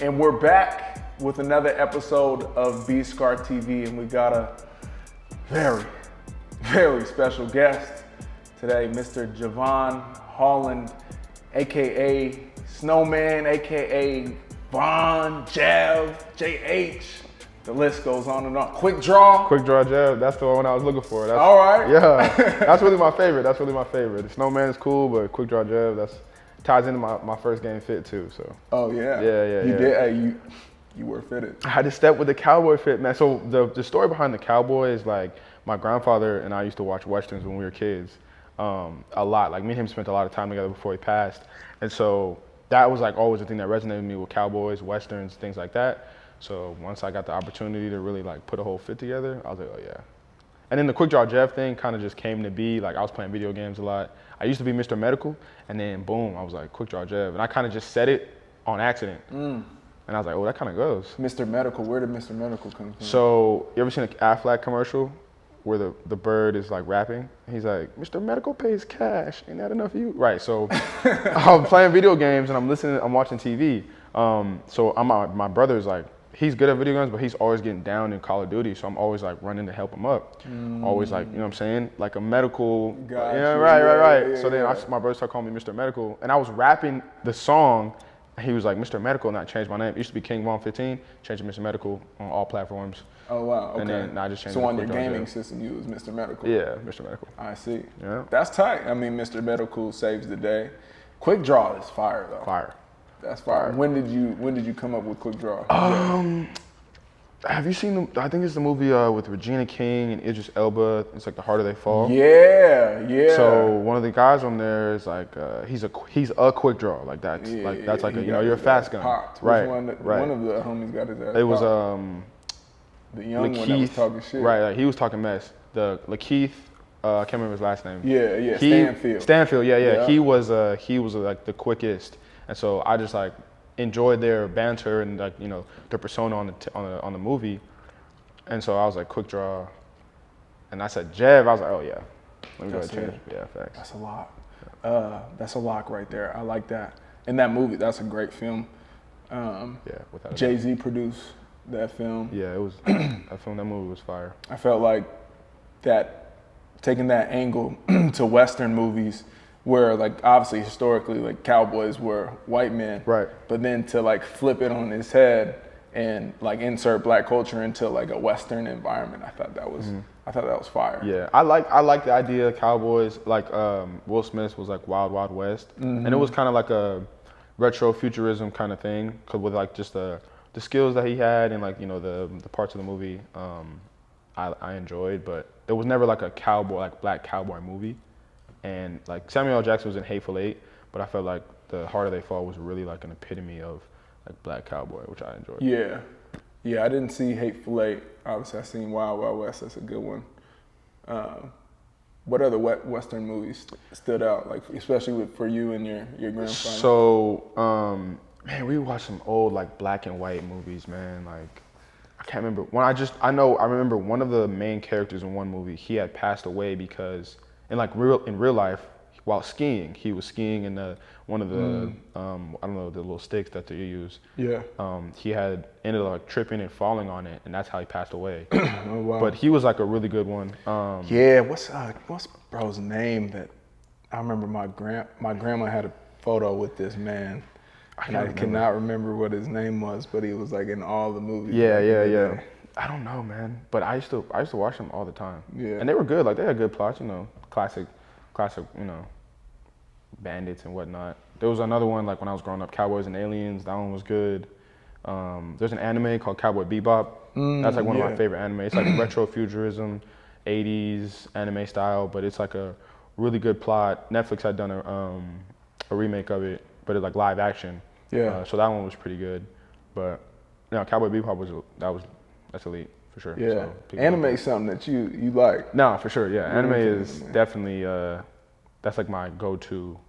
And we're back with another episode of B-Scar TV, and we got a very, very special guest today, Mr. Jevon Holland, aka Snowman, aka Von, Jev, JH. The list goes on and on. Quick draw. Quick draw Jev, that's the one I was looking for. That's, all right. Yeah, that's really my favorite. The Snowman is cool, but Quick draw Jev, that's ties into my first game fit too. So. Oh yeah. Yeah. You did. Hey, you were fitted. I had to step with the cowboy fit, man. So the story behind the cowboy is like my grandfather and I used to watch westerns when we were kids, a lot. Like me and him spent a lot of time together before he passed, and so that was like always the thing that resonated with me with cowboys, westerns, things like that. So once I got the opportunity to really like put a whole fit together, I was like, oh yeah. And then the Quick Draw Jev thing kind of just came to be. Like I was playing video games a lot. I used to be Mr. Medical, and then boom, I was like Quick Draw Jev, and I kind of just said it on accident. And I was like, oh, that kind of goes. Mr. Medical, where did Mr. Medical come from? So you ever seen an Aflac commercial where the bird is like rapping? He's like, Mr. Medical pays cash, ain't that enough for you? Right. So I'm playing video games and I'm watching TV. So my brother's like, he's good at video games, but he's always getting down in Call of Duty. So I'm always like running to help him up. Always like, you know what I'm saying? Like a medical. Gotcha. Yeah, right. Yeah, so then my brother started calling me Mr. Medical, and I was rapping the song. And he was like, Mr. Medical, and I changed my name. It used to be King Von 15, changed to Mr. Medical on all platforms. Oh wow, okay. And then I just changed so it to on your Quick Draw gaming Jev. system, you was Mr. Medical. Yeah, Mr. Medical. I see. Yeah. That's tight. I mean, Mr. Medical saves the day. Quick Draw is fire though. Fire. That's fire. When did you come up with Quick Draw? Have you seen I think it's the movie with Regina King and Idris Elba. It's like The Harder They Fall. Yeah. So one of the guys on there is like he's a quick draw. Like that's like a, you're a fast gun. Popped. Right. One of the homies got his ass. It was the young Lakeith, one that was talking shit. Right, like, he was talking mess. The Lakeith, I can't remember his last name. Yeah. Stanfield, yeah. He was like the quickest, and so I just like enjoyed their banter and like their persona on the movie, and so I was like Quick Draw, and I said Jev. I was like, oh yeah, let me go ahead and change. Yeah, facts. That's a lot. That's a lock right there. I like that. And that movie, that's a great film. Without Jay-Z produced that film. Yeah, it was. That movie was fire. I felt like that, taking that angle to Western movies, where like obviously historically like cowboys were white men, right? But then to like flip it on its head and like insert black culture into like a Western environment, I thought that was fire. Yeah, I like the idea of cowboys. Like Will Smith was like Wild Wild West, and it was kind of like a retro futurism kind of thing, cause with like just the skills that he had and like the parts of the movie I enjoyed, but there was never like a cowboy, like black cowboy movie. And like Samuel L. Jackson was in Hateful Eight, but I felt like The Harder They Fall was really like an epitome of like black cowboy, which I enjoyed. Yeah, I didn't see Hateful Eight. Obviously, I seen Wild Wild West. That's a good one. What other Western movies stood out, like especially for you and your grandfather? So, man, we watched some old like black and white movies, man. Like I can't remember I remember one of the main characters in one movie. He had passed away because in real life, while skiing, he was skiing in one of the I don't know, the little sticks that you use. Yeah. He had ended up like tripping and falling on it, and that's how he passed away. Oh wow. But he was like a really good one. Yeah. What's bro's name that I remember? My grandma had a photo with this man. I cannot remember what his name was, but he was like in all the movies. Yeah. I don't know, man. But I used to watch them all the time. Yeah. And they were good. Like they had good plots, classic, bandits and whatnot. There was another one like when I was growing up, Cowboys and Aliens. That one was good. There's an anime called Cowboy Bebop. That's like one of my favorite anime. It's like retro futurism, 80s anime style, but it's like a really good plot. Netflix had done a remake of it, but it's like live action. Yeah. So that one was pretty good. But Cowboy Bebop that's elite for sure. Yeah. So anime is something that you like. No, for sure. Yeah. Anime is definitely that's like my go-to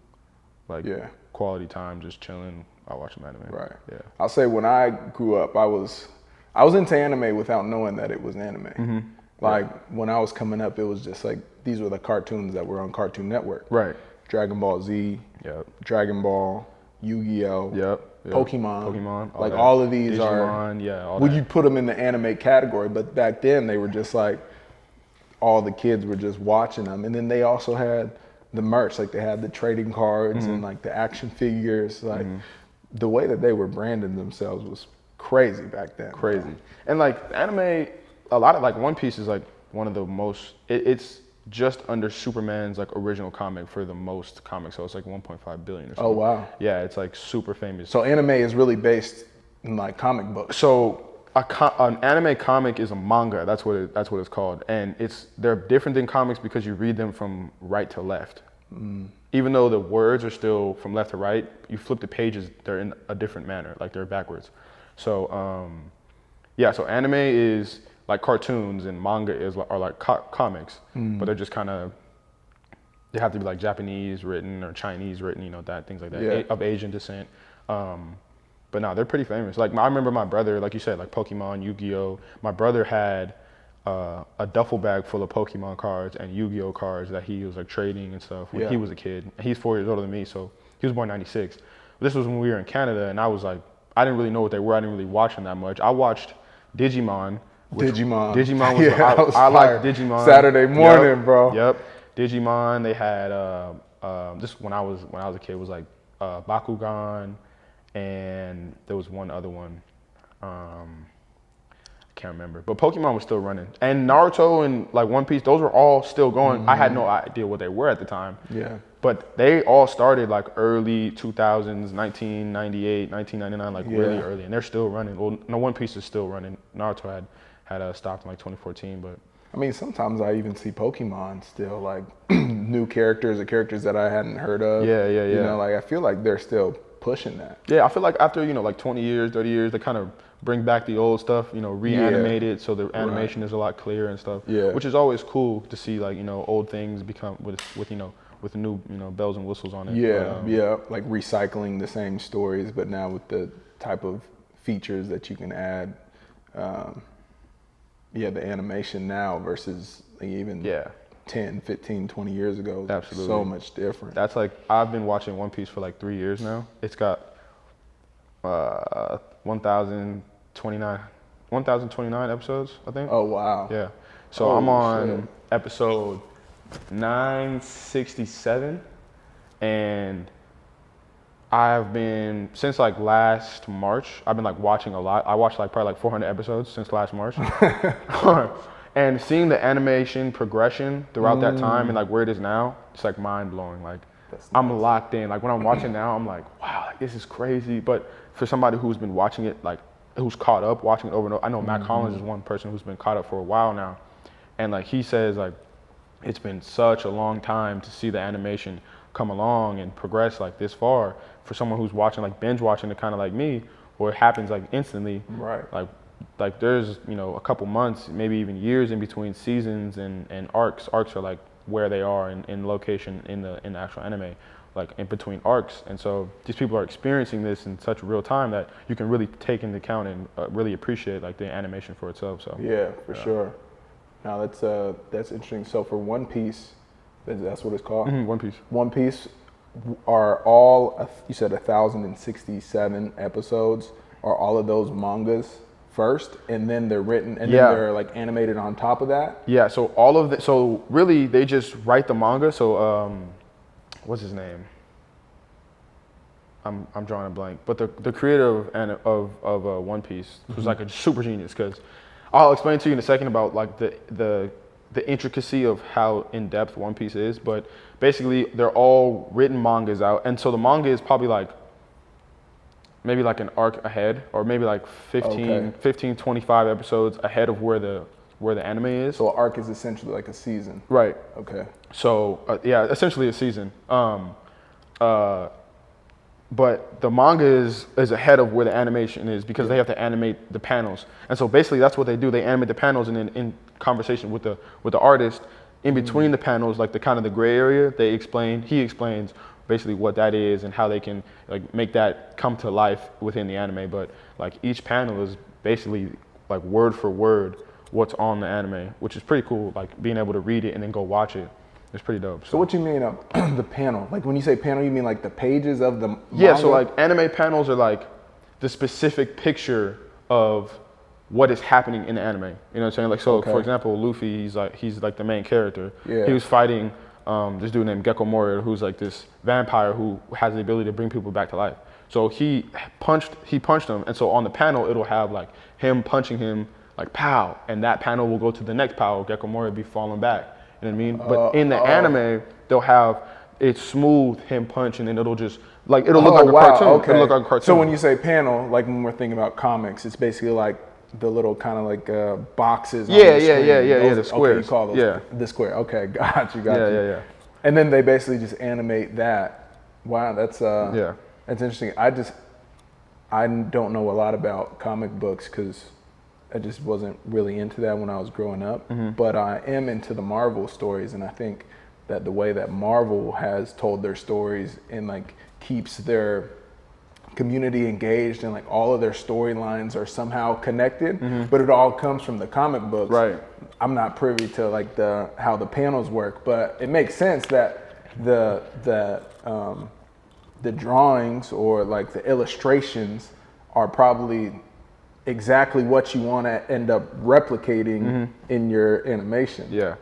quality time, just chilling. I watch some anime. Right. Yeah. I'll say when I grew up, I was into anime without knowing that it was anime. Like when I was coming up, it was just like these were the cartoons that were on Cartoon Network. Right. Dragon Ball Z. Yep. Dragon Ball. Yu-Gi-Oh. Yep. Pokemon, all like that. all of these Digimon, are. yeah, all Well, that. you put them in the anime category, but back then they were just like all the kids were just watching them, and then they also had the merch, like they had the trading cards and like the action figures, like the way that they were branding themselves was crazy back then. Crazy. And like anime, a lot of like One Piece is like one of the most, it's just under Superman's like original comic for the most comics. So it's like 1.5 billion or something. Oh wow. Yeah, it's like super famous. So anime is really based in like comic books. So an anime comic is a manga. That's what it's called, and they're different than comics because you read them from right to left. Even though the words are still from left to right, you flip the pages, they're in a different manner, like they're backwards. So yeah, so anime is like cartoons and manga are like comics, but they're just kind of, they have to be like Japanese written or Chinese written, things like that, of Asian descent. But no, they're pretty famous. Like I remember my brother, like you said, like Pokemon, Yu-Gi-Oh. My brother had a duffel bag full of Pokemon cards and Yu-Gi-Oh cards that he was like trading and stuff when he was a kid. He's 4 years older than me, so he was born '96. This was when we were in Canada, and I was like, I didn't really know what they were. I didn't really watch them that much. I watched Digimon. Digimon Was I like Digimon. Saturday morning, bro. Yep. Digimon. They had this when I was a kid was like Bakugan. And there was one other one, I can't remember. But Pokemon was still running, and Naruto and like One Piece, those were all still going. I had no idea what they were at the time. Yeah. But they all started like early 2000s, 1998, 1999, like really early, and they're still running. Well, no, One Piece is still running. Naruto had stopped in like 2014, but. I mean, sometimes I even see Pokemon still like new characters or characters that I hadn't heard of. Yeah. You know, like I feel like they're still pushing that. Yeah, I feel like after, like 20 years, 30 years, they kind of bring back the old stuff, reanimate it so the animation is a lot clearer and stuff. Yeah. Which is always cool to see, like, old things become with new, bells and whistles on it. Yeah, like recycling the same stories, but now with the type of features that you can add. The animation now versus like even 10, 15, 20 years ago. Absolutely. So much different. That's like, I've been watching One Piece for like 3 years now. It's got 1,029 episodes, I think. Oh, wow. Yeah. So I'm on episode 967, and I've been, since like last March, I've been like watching a lot. I watched like probably like 400 episodes since last March. And seeing the animation progression throughout that time and like where it is now, it's like mind blowing. Like I'm locked in. Like when I'm watching now, I'm like, wow, like, this is crazy. But for somebody who's been watching it, like who's caught up, watching it over and over, I know Matt Collins is one person who's been caught up for a while now. And like he says, like it's been such a long time to see the animation come along and progress like this far for someone who's watching, like binge watching it kind of like me, where it happens like instantly. Right. Like there's, a couple months, maybe even years in between seasons and arcs. Arcs are like where they are in location in the actual anime, like in between arcs. And so these people are experiencing this in such real time that you can really take into account and really appreciate like the animation for itself. So yeah, for sure. Now that's interesting. So for One Piece, that's what it's called? Mm-hmm, One Piece. One Piece are all, you said 1,067 episodes. Are all of those mangas first, and then they're written, and then they're like animated on top of that? Yeah, so all of the, so really they just write the manga. So what's his name? I'm drawing a blank. But the creator of One Piece was like a super genius, because I'll explain to you in a second about like the intricacy of how in-depth One Piece is, but basically they're all written mangas out, and so the manga is probably like maybe like an arc ahead, or maybe like 15, 25 episodes ahead of where the anime is. So an arc is essentially like a season. Right. Okay. So yeah, essentially a season. But the manga is ahead of where the animation is, because they have to animate the panels. And so basically that's what they do. They animate the panels, and then in conversation with the artist, in between the panels, like the kind of the gray area, he explains basically what that is and how they can like make that come to life within the anime. But like each panel is basically like word for word what's on the anime, which is pretty cool, like being able to read it and then go watch it. It's pretty dope. So what you mean the panel? Like when you say panel, you mean like the pages of the manga? Yeah, so like anime panels are like the specific picture of what is happening in the anime. You know what I'm saying? Like so, for example, Luffy, he's like the main character. Yeah. He was fighting this dude named Gecko Moria, who's like this vampire who has the ability to bring people back to life. So he punched him, and so on the panel it'll have like him punching him, like pow, and that panel will go to the next pow. Gecko Moria be falling back. You know what I mean? But in the anime, they'll have it smooth him punching, and it'll just like it'll look like a cartoon. Okay. It'll look like a cartoon. So when you say panel, like when we're thinking about comics, it's basically like the little kind of like boxes. Yeah, on the screen. the squares. Okay, you call those the square. Okay, got you. Yeah. And then they basically just animate that. Wow, that's yeah. That's interesting. I don't know a lot about comic books because I just wasn't really into that when I was growing up. But I am into the Marvel stories, and I think that the way that Marvel has told their stories and like keeps their community engaged and like all of their storylines are somehow connected, but it all comes from the comic books. Right. I'm not privy to like how the panels work, but it makes sense that the drawings or like the illustrations are probably exactly what you want to end up replicating in your animation. Yeah.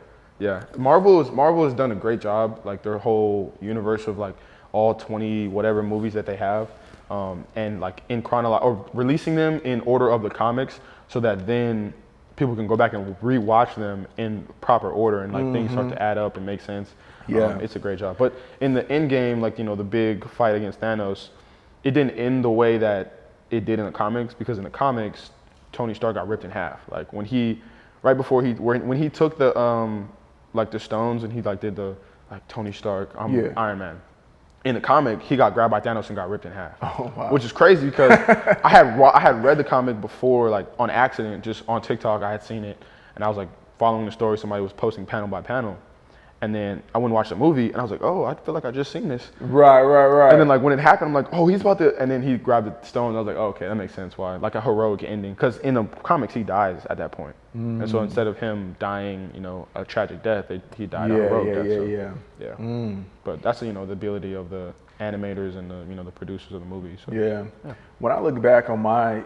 Marvel has done a great job, like their whole universe of like all 20 whatever movies that they have, and like in or releasing them in order of the comics, so that then people can go back and rewatch them in proper order, and like things start to add up and make sense. Yeah, it's a great job. But in the end game, like, you know, the big fight against Thanos, it didn't end the way that it did in the comics, because in the comics, Tony Stark got ripped in half. Like when he took the like the stones and he like did the like Tony Stark, Iron Man. In the comic, he got grabbed by Thanos and got ripped in half. Oh, wow. Which is crazy because I had read the comic before, like on accident, just on TikTok. I had seen it, and I was like following the story. Somebody was posting panel by panel, and then I went and watched the movie, and I was like, oh, I feel like I just seen this. Right. And then like when it happened, I'm like, oh, he's about to, and then he grabbed the stone. I was like, oh, okay, that makes sense. Why? Like a heroic ending, because in the comics he dies at that point. And so instead of him dying, you know, a tragic death, he died a heroic death. Yeah. But that's, you know, the ability of the animators and the, you know, the producers of the movie. So. Yeah. When I look back on my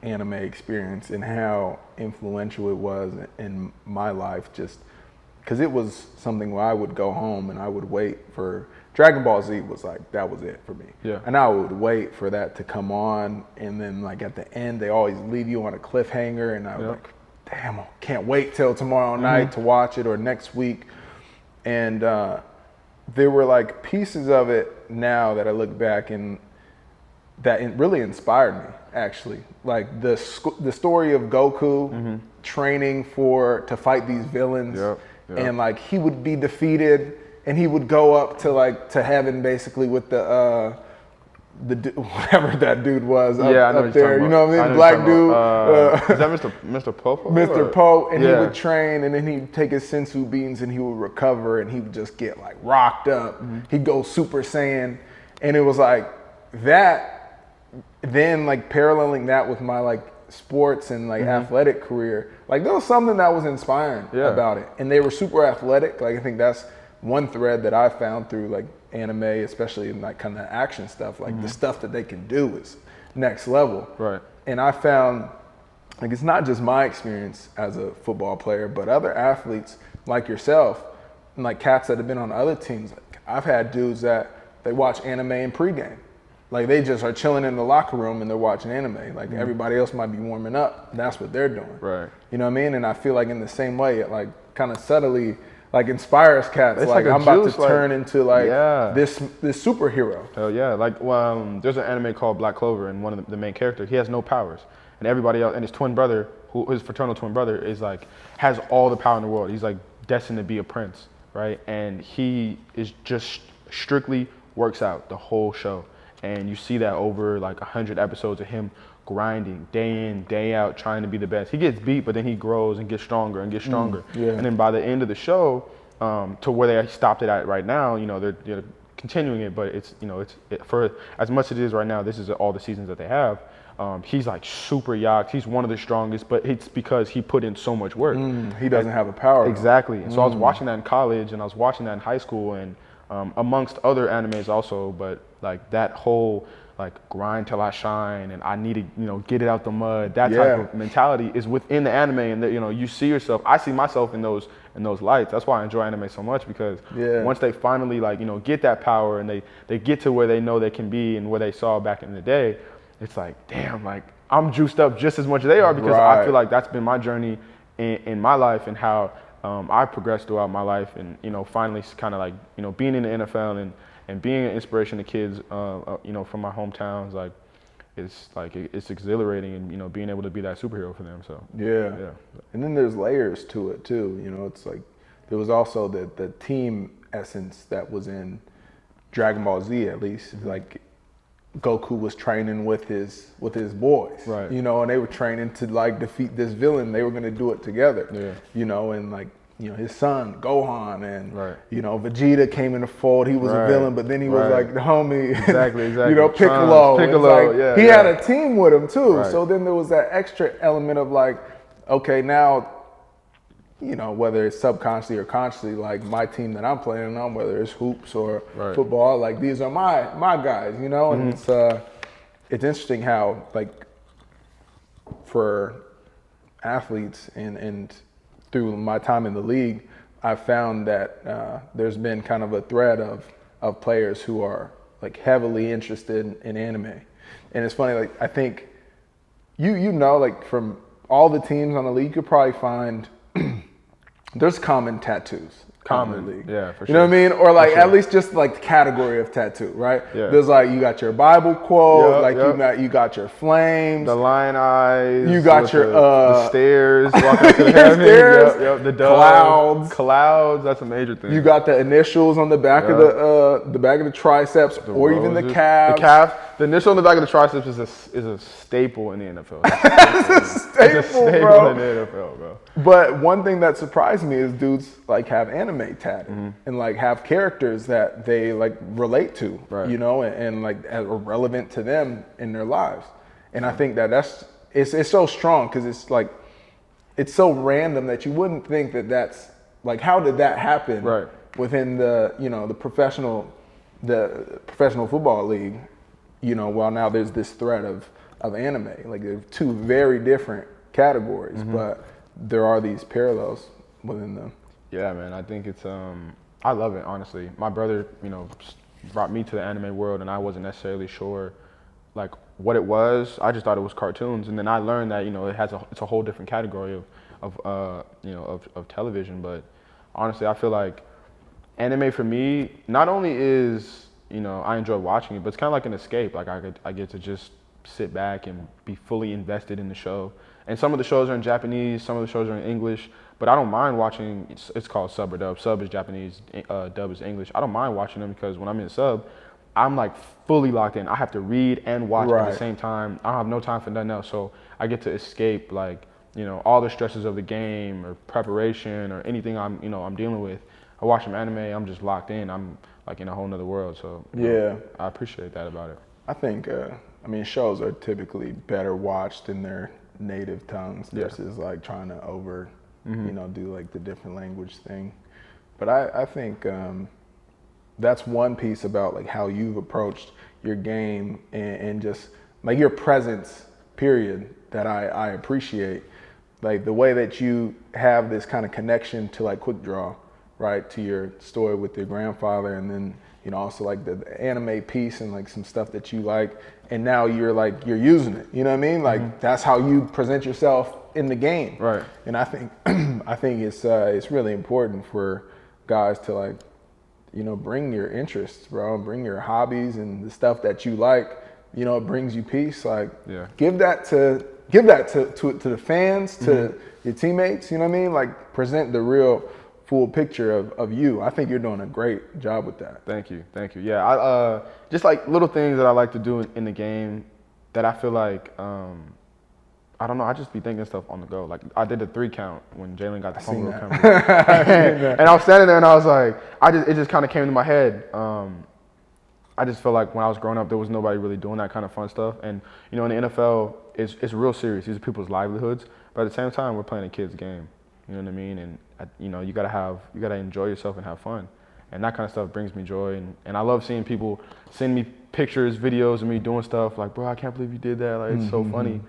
anime experience and how influential it was in my life, just because it was something where I would go home and I would wait for Dragon Ball Z was like, that was it for me. Yeah. And I would wait for that to come on, and then like at the end they always leave you on a cliffhanger, and I was like, damn, I can't wait till tomorrow night to watch it, or next week. And there were like pieces of it now that I look back and that it really inspired me, actually. Like the story of Goku training to fight these villains. And like he would be defeated and he would go up to heaven basically with the whatever that dude was up there. You know what I mean? Black dude. Is that Mr. Popo? Mr. Po, and he would train, and then he'd take his sensu beans and he would recover, and he would just get like rocked up. He'd go Super Saiyan, and it was like that. Then like paralleling that with my like sports and like athletic career, like there was something that was inspiring about it, and they were super athletic. Like I think that's one thread that I found through like anime, especially in like kind of action stuff, like the stuff that they can do is next level. Right. And I found like it's not just my experience as a football player, but other athletes like yourself and like cats that have been on other teams. Like I've had dudes that they watch anime in pregame. Like they just are chilling in the locker room and they're watching anime. Like everybody else might be warming up. And that's what they're doing. Right. You know what I mean? And I feel like in the same way, it like kind of subtly like inspires cats. It's like I'm about to turn into like this superhero. Hell yeah. Like there's an anime called Black Clover, and one of the main characters, he has no powers. And everybody else, and his twin brother, his fraternal twin brother, is like has all the power in the world. He's like destined to be a prince, right? And he is just strictly works out the whole show. And you see that over like 100 episodes of him grinding day in, day out, trying to be the best. He gets beat, but then he grows and gets stronger and gets stronger. And then by the end of the show, to where they stopped it at right now, you know, they're continuing it, but it's for as much as it is right now. This is all the seasons that they have. He's like super yacked. He's one of the strongest, but it's because he put in so much work. He doesn't have a power. Exactly. And so I was watching that in college, and I was watching that in high school, and amongst other animes also. But like that whole like grind till I shine, and I need to get it out the mud. That type of mentality is within the anime, and that you see yourself. I see myself in those lights. That's why I enjoy anime so much, because once they finally get that power and they get to where they know they can be and where they saw back in the day. It's like, damn, like I'm juiced up just as much as they are, because I feel like that's been my journey in my life, and how I've progressed throughout my life, and finally kind of like being in the NFL and being an inspiration to kids from my hometowns, like it's exhilarating, and being able to be that superhero for them. So yeah. And then there's layers to it too. It's like there was also the team essence that was in Dragon Ball Z, at least. Like Goku was training with his boys, right? And they were training to like defeat this villain. They were going to do it together, and like his son Gohan and Vegeta came in the fold. He was a villain, but then he was like the homie. Exactly. Piccolo. Like, he had a team with him too. So then there was that extra element of like, okay, now whether it's subconsciously or consciously, like my team that I'm playing on, whether it's hoops or football, like these are my guys, and it's interesting how like for athletes and through my time in the league, I've found that there's been kind of a thread of players who are like heavily interested in anime. And it's funny, like I think like from all the teams on the league, you could probably find there's common tattoos. Common league. Yeah, for sure. You know what I mean? Or like at least just like the category of tattoo, right? Yeah. There's like you got your Bible quote, you got your flames, the lion eyes, you got your the stairs, walking to the heaven, stairs, the dove, clouds. That's a major thing. You got the initials on the back of the back of the triceps, or even the calves. The calf. The initial on the back of the triceps is a staple in the NFL. It's a staple, bro. In the NFL, bro. But one thing that surprised me is dudes like have anime tatted and like have characters that they like relate to, and like are relevant to them in their lives. And I think it's so strong, because it's like it's so random that you wouldn't think that that's like, how did that happen within the the professional football league? Well, now there's this thread of anime. Like they're two very different categories, but there are these parallels within them. Yeah, man. I think it's I love it, honestly. My brother, brought me to the anime world, and I wasn't necessarily sure like what it was. I just thought it was cartoons, and then I learned that it's a whole different category of television. But honestly, I feel like anime for me not only is I enjoy watching it, but it's kind of like an escape. Like I get to just sit back and be fully invested in the show. And some of the shows are in Japanese, some of the shows are in English, but I don't mind watching. It's called sub or dub. Sub is Japanese, dub is English. I don't mind watching them, because when I'm in sub, I'm like fully locked in. I have to read and watch at the same time. I don't have no time for nothing else. So I get to escape like all the stresses of the game or preparation or anything I'm dealing with. I watch some anime, I'm just locked in. I'm like in a whole nother world. So I appreciate that about it. I think shows are typically better watched in their native tongues versus like trying to do like the different language thing. But I think that's one piece about like how you've approached your game and just like your presence, period, that I appreciate. Like the way that you have this kind of connection to like Quick Draw, right, to your story with your grandfather, and then also like the anime piece and like some stuff that you like, and now you're using it, you know what I mean? Like that's how you present yourself in the game, right? And I think it's really important for guys to like bring your interests, bro, bring your hobbies and the stuff that you like, it brings you peace. Like give that to the fans, to your teammates, you know what I mean? Like present the real full picture of you. I think you're doing a great job with that. Thank you. Yeah, I just like little things that I like to do in the game that I feel like I don't know. I just be thinking stuff on the go. Like I did the 3 count when Jalen got the fumble recovery, and I was standing there and I was like, it just kind of came to my head. I just feel like when I was growing up, there was nobody really doing that kind of fun stuff. And in the NFL, it's real serious. These are people's livelihoods. But at the same time, we're playing a kid's game. You know what I mean? And you gotta enjoy yourself and have fun. And that kind of stuff brings me joy. And I love seeing people send me pictures, videos of me doing stuff like, bro, I can't believe you did that. Like, it's so funny.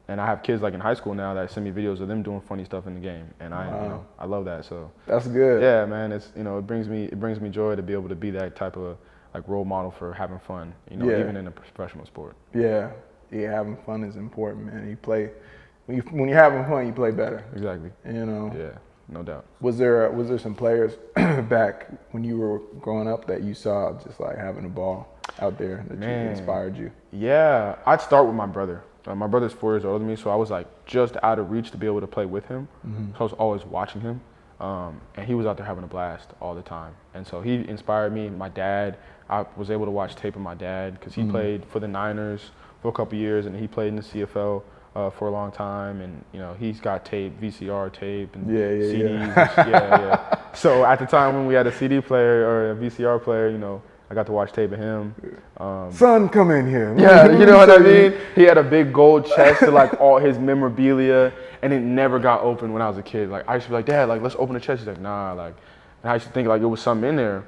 And I have kids like in high school now that send me videos of them doing funny stuff in the game, and I love that. So that's good. Yeah, man. It's it brings me joy to be able to be that type of like role model for having fun. Even in a professional sport. Yeah, having fun is important, man. You play when you're having fun, you play better. Exactly. Yeah, no doubt. Was there some players back when you were growing up that you saw just like having a ball out there that inspired you? Yeah, I'd start with my brother. My brother's 4 years older than me, so I was like just out of reach to be able to play with him. So I was always watching him, and he was out there having a blast all the time. And so he inspired me. My dad, I was able to watch tape of my dad because he played for the Niners for a couple years, and he played in the CFL for a long time. And he's got tape, VCR tape, and CDs. Yeah. So at the time when we had a CD player or a VCR player, I got to watch tape of him. Son, come in here. Yeah, you know what I mean? He had a big gold chest to like all his memorabilia, and it never got opened when I was a kid. Like I used to be like, Dad, like let's open the chest. He's like, nah, like. And I used to think like it was something in there,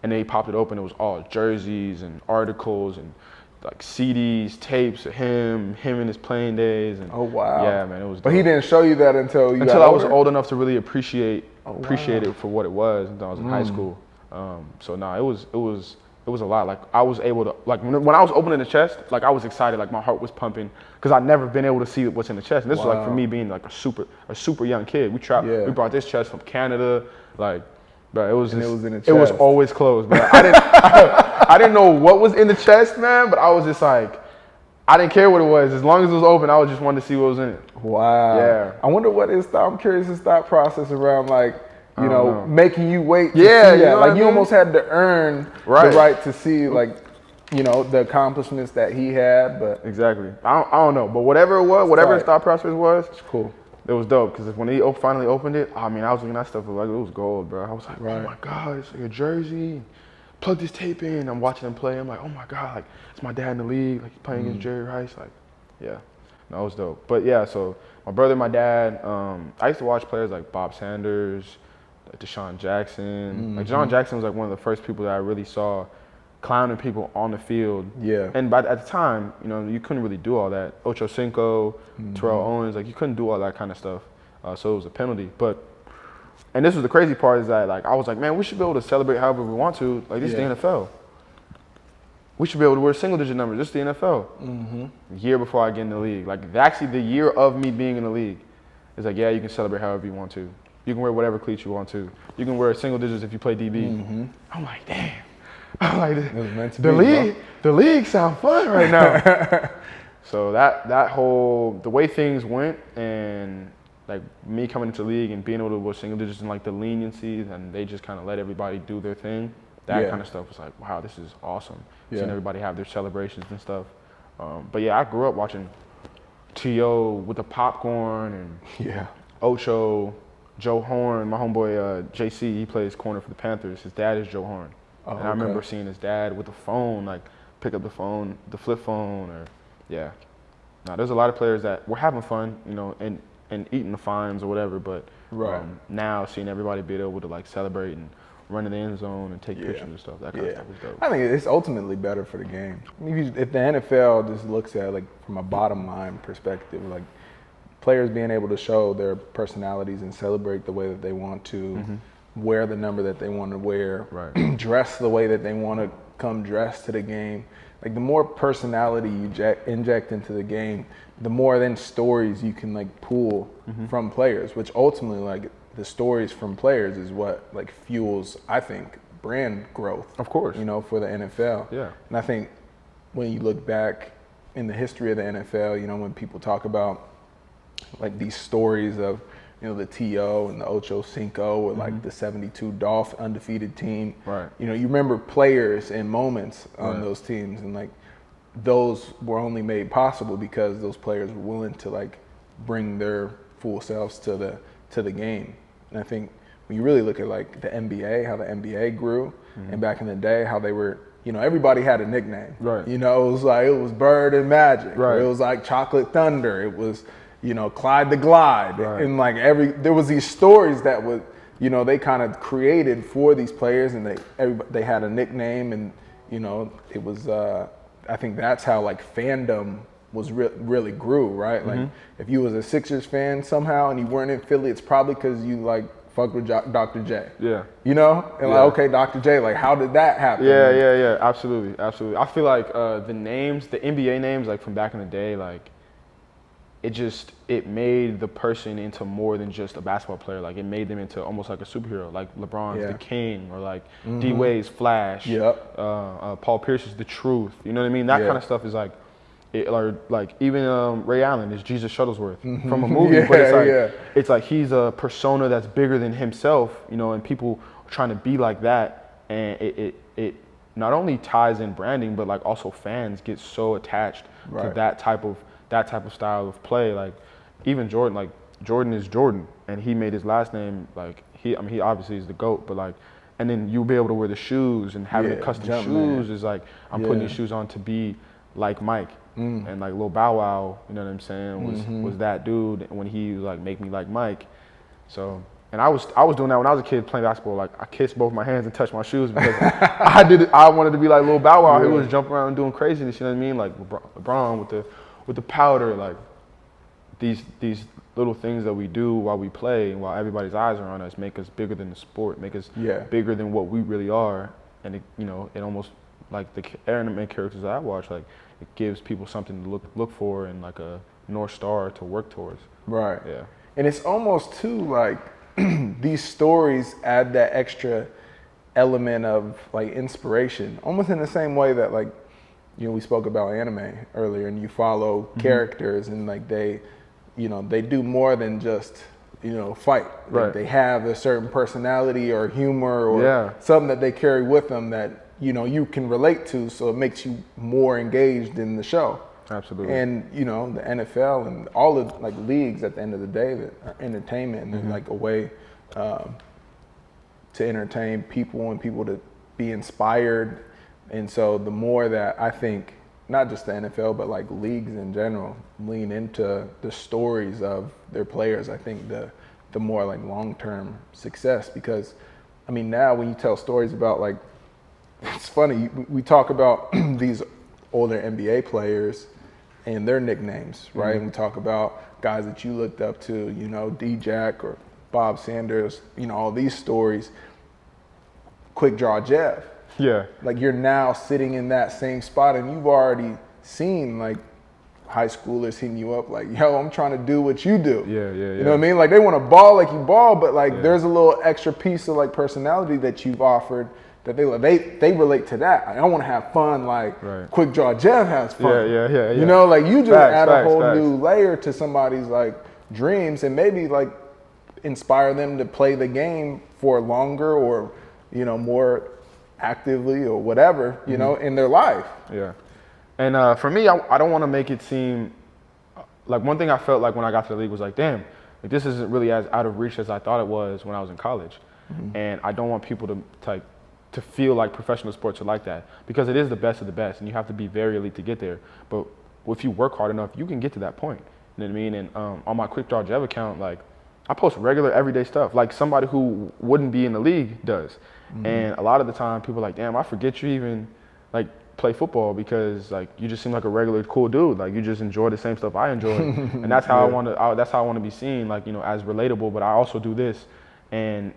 and then he popped it open. It was all jerseys and articles and like CDs, tapes of him in his playing days. And oh wow. Yeah, man, it was. But he didn't show you that until I was old enough to really appreciate it for what it was until I was in high school. So it was a lot. Like I was able to, like when I was opening the chest, like I was excited, like my heart was pumping because I'd never been able to see what's in the chest. And this was like for me being like a super young kid. We brought this chest from Canada, like, bro, it was in the chest. It was always closed, bro. I didn't know what was in the chest, man, but I was just like, I didn't care what it was. As long as it was open, I just wanted to see what was in it. Wow. Yeah. I wonder I'm curious his thought process around like, making you wait to yeah, see that. Like you mean? almost had to earn the right to see like, the accomplishments that he had. But exactly. I don't know, but whatever it was, whatever his thought process was, it's cool. It was dope because when he finally opened it, I mean, I was looking at stuff like it was gold, bro. I was like, oh my God, it's like a jersey. Plug this tape in. I'm watching him play. I'm like, oh my God, like it's my dad in the league, like he's playing against Jerry Rice, like, yeah. No, it was dope. But yeah, so my brother, my dad, I used to watch players like Bob Sanders, like Deshaun Jackson. Like Deshaun Jackson was like one of the first people that I really saw clowning people on the field. Yeah. And at the time, you couldn't really do all that. Ocho Cinco, Terrell Owens, like you couldn't do all that kind of stuff. So it was a penalty. And this was the crazy part is that like I was like, man, we should be able to celebrate however we want to. Like this is the NFL. We should be able to wear single-digit numbers. This is the NFL. A year before I get in the league, like actually the year of me being in the league, is like, yeah, you can celebrate however you want to. You can wear whatever cleats you want to. You can wear single digits if you play DB. I'm like, damn. I'm like, the league sound fun right now. So that whole, the way things went and like me coming into the league and being able to wear single digits and like the leniency and they just kind of let everybody do their thing. That kind of stuff was like, wow, this is awesome. Seeing everybody have their celebrations and stuff. But yeah, I grew up watching T.O. with the popcorn and Ocho, Joe Horn, my homeboy JC, he plays corner for the Panthers. His dad is Joe Horn. And I remember seeing his dad with the phone, like pick up the phone, the flip phone, or Now there's a lot of players that were having fun, and eating the fines or whatever. But now seeing everybody be able to like celebrate and run in the end zone and take pictures and stuff, that kind of stuff is dope. I think it's ultimately better for the game. If the NFL just looks at it like from a bottom line perspective, like players being able to show their personalities and celebrate the way that they want to, wear the number that they want to wear, dress the way that they want to come dressed to the game. Like the more personality you inject into the game, the more then stories you can like pull from players, which ultimately like the stories from players is what like fuels, I think, brand growth. Of course. For the NFL. Yeah. And I think when you look back in the history of the NFL, when people talk about like these stories of, the T.O. and the Ocho Cinco or like the 72 Dolphin undefeated team. Right. You remember players and moments on those teams, and like those were only made possible because those players were willing to like bring their full selves to the game. And I think when you really look at like the NBA, how the NBA grew, and back in the day how they were, everybody had a nickname. Right. It was Bird and Magic. Right. Or it was like Chocolate Thunder. It was, Clyde the Glide. Right. And like there was these stories that would, they kind of created for these players, and they had a nickname, and it was I think that's how like fandom was really grew, right? Like if you was a Sixers fan somehow and you weren't in Philly, it's probably because you like fucked with Dr. J. Yeah. And like, okay, Dr. J, like how did that happen? Yeah, absolutely. I feel like the NBA names, like from back in the day, like it made the person into more than just a basketball player. Like it made them into almost like a superhero, like LeBron's the King, or like D-Wade's Flash. Yep. Paul Pierce's The Truth. You know what I mean? That kind of stuff is like, like even Ray Allen is Jesus Shuttlesworth from a movie, but it's like he's a persona that's bigger than himself, and people are trying to be like that, and it not only ties in branding, but like also fans get so attached to that type of style of play. Like even Jordan, like Jordan is Jordan, and he made his last name like he obviously is the GOAT, but like, and then you'll be able to wear the shoes, and having the custom shoes is like, I'm putting these shoes on to be like Mike. And like Lil Bow Wow, you know what I'm saying, was that dude when he was like, make me like Mike. So, and I was doing that when I was a kid playing basketball. Like I kissed both my hands and touched my shoes because I wanted to be like Lil Bow Wow. He was jumping around and doing craziness, you know what I mean? Like LeBron with the powder, like these little things that we do while we play and while everybody's eyes are on us make us bigger than the sport, make us bigger than what we really are. And it almost, like the anime characters that I watch, like it gives people something to look for and like a North Star to work towards. Right. Yeah. And it's almost too like these stories add that extra element of like inspiration, almost in the same way that like, we spoke about anime earlier, and you follow characters and like they do more than just, fight. Like they have a certain personality or humor or something that they carry with them that, you can relate to, so it makes you more engaged in the show. Absolutely. And, the NFL and all the like leagues at the end of the day that are entertainment and like a way to entertain people and people to be inspired. And so the more that I think, not just the NFL, but like leagues in general, lean into the stories of their players, I think the more like long-term success. Because, I mean, now when you tell stories about like, it's funny, we talk about these older NBA players and their nicknames, right? And we talk about guys that you looked up to, D-Jack or Bob Sanders, all these stories. Quick Draw Jeff. Yeah. Like you're now sitting in that same spot, and you've already seen like high schoolers hitting you up like, yo, I'm trying to do what you do. Yeah. You know what I mean? Like they want to ball like you ball, but like there's a little extra piece of like personality that you've offered that they relate to that. I want to have fun like Quick Draw Jeff has fun. Yeah. Like you just add a whole new layer to somebody's like dreams, and maybe like inspire them to play the game for longer or, more actively or whatever, in their life. Yeah. And for me, I don't want to make it seem like, one thing I felt like when I got to the league was like, damn, like this isn't really as out of reach as I thought it was when I was in college. And I don't want people to feel like professional sports are like that, because it is the best of the best, and you have to be very elite to get there. But if you work hard enough, you can get to that point. You know what I mean? And on my Quick Draw Jev account, like I post regular everyday stuff like somebody who wouldn't be in the league does. And a lot of the time people are like, damn, I forget you even like play football, because like you just seem like a regular cool dude. Like you just enjoy the same stuff I enjoy. And that's how that's how I want to be seen, like, as relatable, but I also do this. And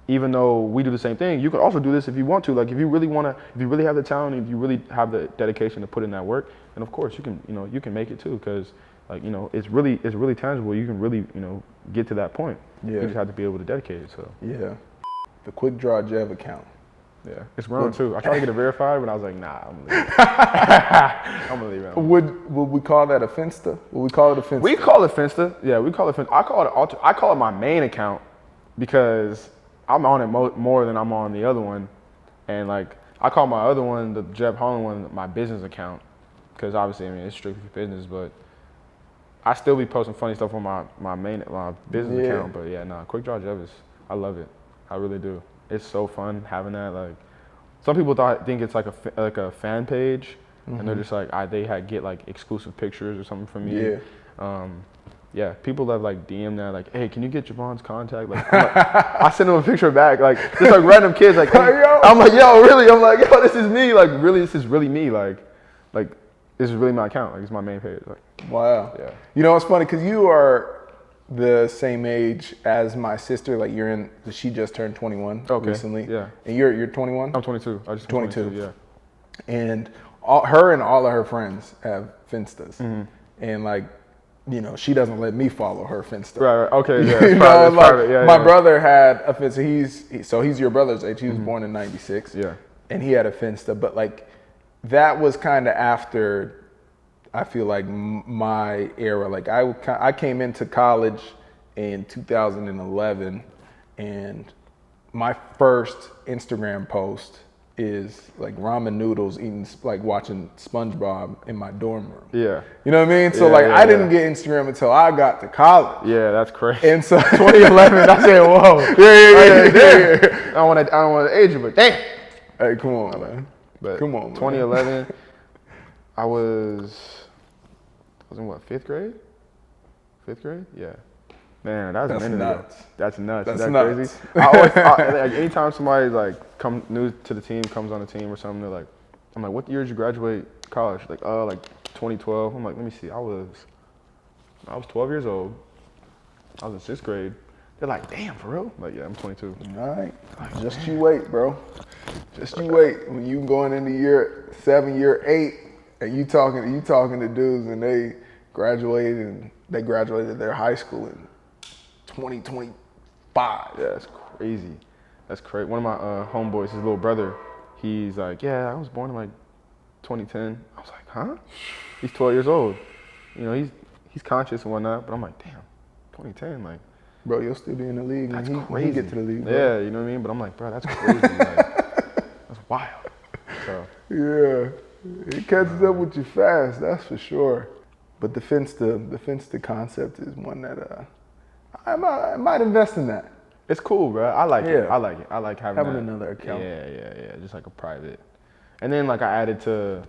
even though we do the same thing, you can also do this if you want to. Like if you really have the talent, if you really have the dedication to put in that work, then of course you can, you can make it too, because like, it's really tangible. You can really, get to that point. You just have to be able to dedicate it. So the Quick Draw Jev account. Yeah, it's grown too. I tried to get it verified, but I was like, nah, I'm gonna leave it. I'm gonna leave it. Would we call that a Finsta? Would we call it a Finsta? We call it Finsta. Yeah, we call it Finsta. I call it my main account, because I'm on it more than I'm on the other one. And like, I call my other one, the Jevon Holland one, my business account, because obviously, it's strictly for business, but I still be posting funny stuff on my business account. But yeah, Quick Draw Jev I love it. I really do. It's so fun having that. Like, some people think it's like a fan page, and they're just like they get like exclusive pictures or something from me. Yeah, people that like DM that like, hey, can you get Jevon's contact? Like, I send them a picture back, like just like random kids, like, hey, I'm like, yo, really? I'm like, yo, this is me, like, really, this is really me, like this is really my account, like, it's my main page, like. Wow. Yeah. You know, it's funny because you are the same age as my sister. Like she just turned 21 recently. Yeah. And you're 21. I'm 22. I just 22. Yeah. And her and all of her friends have Finstas, and like, you know, she doesn't let me follow her Finsta. Right. Okay. Yeah. You private, know, like private. Yeah, my brother had a Finsta. He's your brother's age. He was born in '96. Yeah. And he had a Finsta, but like that was kind of after. I feel like my era. Like I came into college in 2011, and my first Instagram post is like ramen noodles eating, like watching SpongeBob in my dorm room. Yeah. You know what I mean? So I didn't get Instagram until I got to college. Yeah, that's crazy. And so 2011, I said, whoa. Yeah. I don't want to age you, but damn. Hey, come on, man. But come on, man. 2011, I was in what, fifth grade? Fifth grade? Yeah. Man, that's nuts. That's nuts. That's Is that nuts. crazy? I always, like, anytime somebody like new to the team, comes on the team or something, they're like, I'm like, what year did you graduate college? Like, like 2012. I'm like, let me see. I was 12 years old. I was in sixth grade. They're like, damn, for real? I'm like, yeah, I'm 22. All right. Just you wait, bro. Just you wait. When you going into year 7, year 8, and you talking to dudes, and they graduated their high school in 2025. Yeah, that's crazy. That's crazy. One of my homeboys, his little brother, he's like, yeah, I was born in like 2010. I was like, huh? He's 12 years old. You know, he's conscious and whatnot, but I'm like, damn, 2010, like. Bro, you'll still be in the league. That's crazy. When he get to the league, bro. Yeah, you know what I mean? But I'm like, bro, that's crazy. Like, that's wild. So. Yeah, it catches up with you fast, that's for sure. But the Finsta concept is one that I might invest in that. It's cool, bro. I like it. I like it. I like having another account. Yeah. Just like a private. And then like I added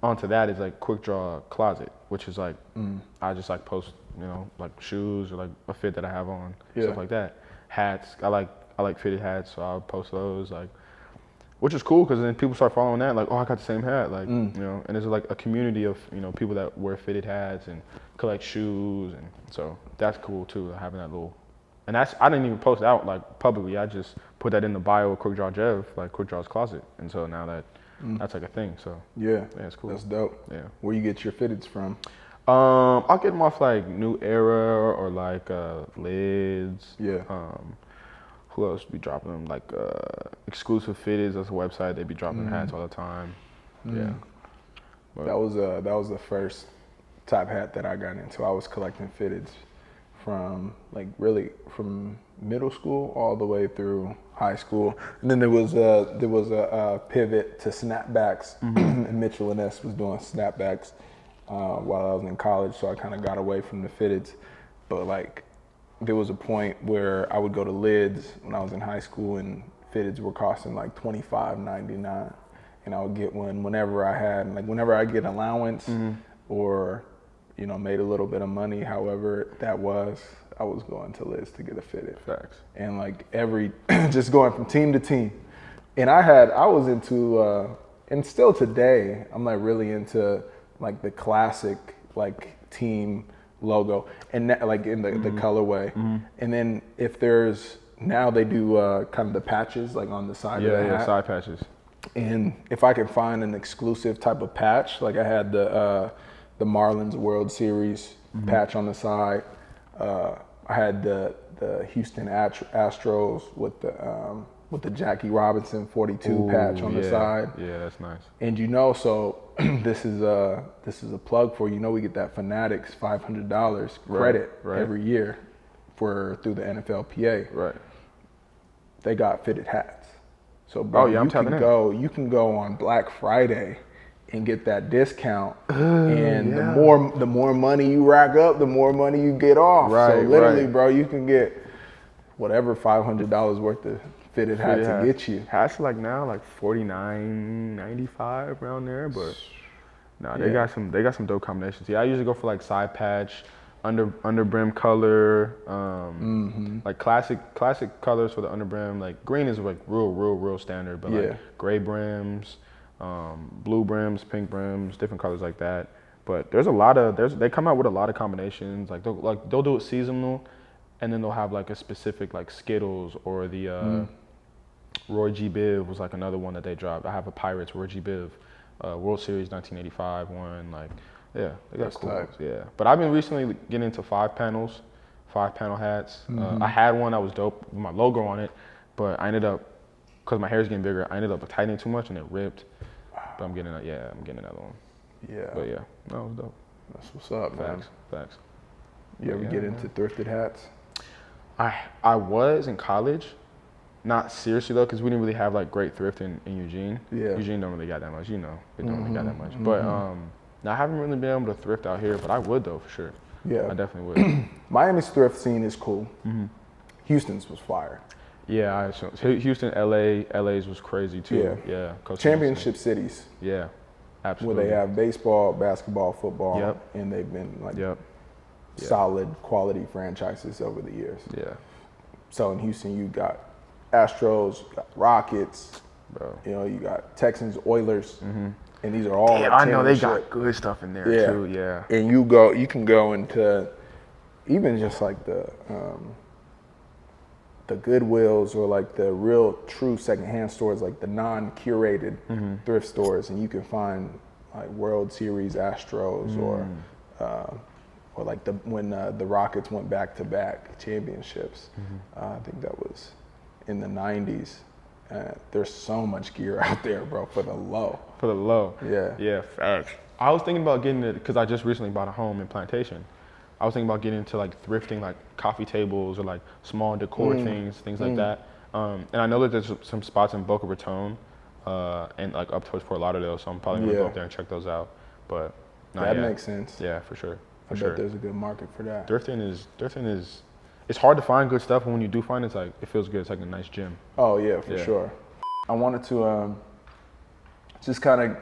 onto that is like quick draw closet, which is like I just like post, you know, like shoes or like a fit that I have on, stuff like that. Hats. I like fitted hats, so I'll post those, like, which is cool because then people start following that, like, oh, I got the same hat, like, you know, and there's like a community of, you know, people that wear fitted hats and collect shoes, and so that's cool too, having that little. And I didn't even post it out like publicly. I just put that in the bio of Quick Draw Jev, like Quick Draw's Closet, and so now that's like a thing. So yeah, it's cool. That's dope. Yeah. Where you get your fitteds from? I'll get them off like New Era or like Lids. Yeah. Who else be dropping them? Like Exclusive Fitteds. That's a website. They be dropping hats all the time. Yeah. But That was the first type hat that I got into. I was collecting fitteds from from middle school all the way through high school, and then there was a pivot to snapbacks. And Mitchell and S was doing snapbacks while I was in college, so I kind of got away from the fitteds. But like, there was a point where I would go to Lids when I was in high school, and fitteds were costing like $25.99, and I would get one whenever I had, like, whenever I get allowance or, you know, made a little bit of money, however that was, I was going to Liz to get a fitted. Facts. And like just going from team to team. And I was into, and still today, I'm like really into like the classic like team logo, and like in the colorway. And then if there's, now they do kind of the patches like on the side of the hat. Yeah, side patches. And if I can find an exclusive type of patch, like I had the Marlins World Series patch on the side. I had the Houston Astros with the Jackie Robinson 42 patch on the side. Yeah, that's nice. And you know, so this is a plug for, you know, we get that Fanatics $500 credit every year through the NFLPA. Right. They got fitted hats. So bro, you can go on Black Friday and get that discount, and the more money you rack up, the more money you get off. So literally, bro, you can get whatever $500 worth of fitted hat to get you. Hats like now like $49.95 around there, but nah, they got some dope combinations. Yeah, I usually go for like side patch, under brim color, like classic colors for the under brim. Like green is like real standard, but like gray brims, blue brims, pink brims, different colors like that. But there's a lot of they come out with a lot of combinations. Like they'll do it seasonal, and then they'll have like a specific like Skittles or the Roy G. Biv was like another one that they dropped. I have a Pirates Roy G. Biv, World Series 1985 one. Like they got cool ones. Yeah, but I've been recently getting into 5-panel hats. I had one that was dope with my logo on it, but I ended up, because my hair's getting bigger, I ended up tightening too much and it ripped. But I'm getting another one. Yeah. But yeah, that was dope. That's what's up, man. Facts. You ever get into thrifted hats? I was in college. Not seriously though, because we didn't really have like great thrifting in Eugene. Yeah. Eugene don't really got that much, It don't really got that much. But now I haven't really been able to thrift out here, but I would though, for sure. Yeah. I definitely would. Miami's thrift scene is cool. Houston's was fire. Yeah, Houston, LA's was crazy too. Yeah. Championship cities. Yeah, absolutely. Where they have baseball, basketball, football, and they've been like solid quality franchises over the years. Yeah. So in Houston, you got Astros, you got Rockets, bro. You got Texans, Oilers, and these are all. Yeah, I know they got good stuff in there too. Yeah. And you can go into even just like the Goodwills or like the real true secondhand stores, like the non-curated thrift stores, and you can find like World Series Astros or like when the Rockets went back-to-back championships. I think that was in the 90s. There's so much gear out there, bro, for the low. Yeah, facts. I was thinking about getting it because I just recently bought a home in Plantation. I was thinking about getting into like thrifting, like coffee tables or like small decor things like that. And I know that there's some spots in Boca Raton and like up towards Fort Lauderdale, so I'm probably gonna go up there and check those out. But that makes sense. Yeah, for sure. I bet there's a good market for that. Thrifting is. It's hard to find good stuff, and when you do find it, it's like it feels good. It's like a nice gym. Oh yeah, for sure. I wanted to just kind of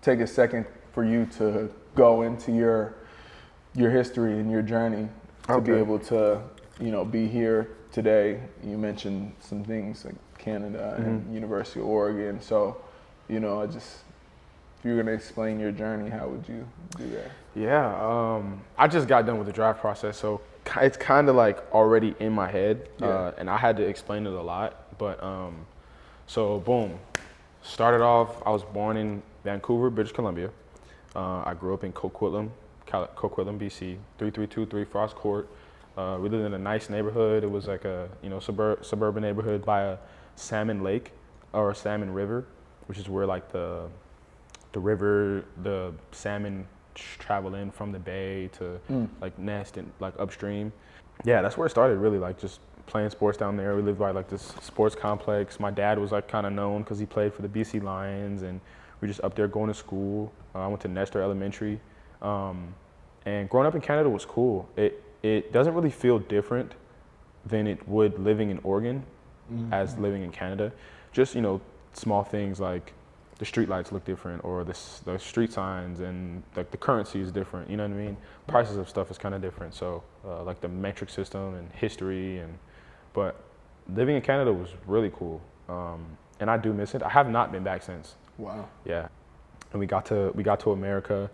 take a second for you to go into your history and your journey to be able to, be here today. You mentioned some things like Canada and University of Oregon. So, if you're gonna explain your journey, how would you do that? Yeah, I just got done with the draft process, so it's kind of like already in my head, and I had to explain it a lot. But so boom, started off. I was born in Vancouver, British Columbia. I grew up in Coquitlam, BC, 3323 Frost Court. We lived in a nice neighborhood. It was like a suburban neighborhood by a salmon lake or a salmon river, which is where like the salmon travel in from the bay to like nest and like upstream. Yeah, that's where it started really, like just playing sports down there. We lived by like this sports complex. My dad was like kind of known because he played for the BC Lions, and we were just up there going to school. I went to Nestor Elementary. And growing up in Canada was cool. It doesn't really feel different than it would living in Oregon as living in Canada. Just, small things like the street lights look different, or the street signs, and like the currency is different, you know what I mean? Prices of stuff is kind of different. So like the metric system and history, but living in Canada was really cool. And I do miss it. I have not been back since. Wow. Yeah. And we got to America.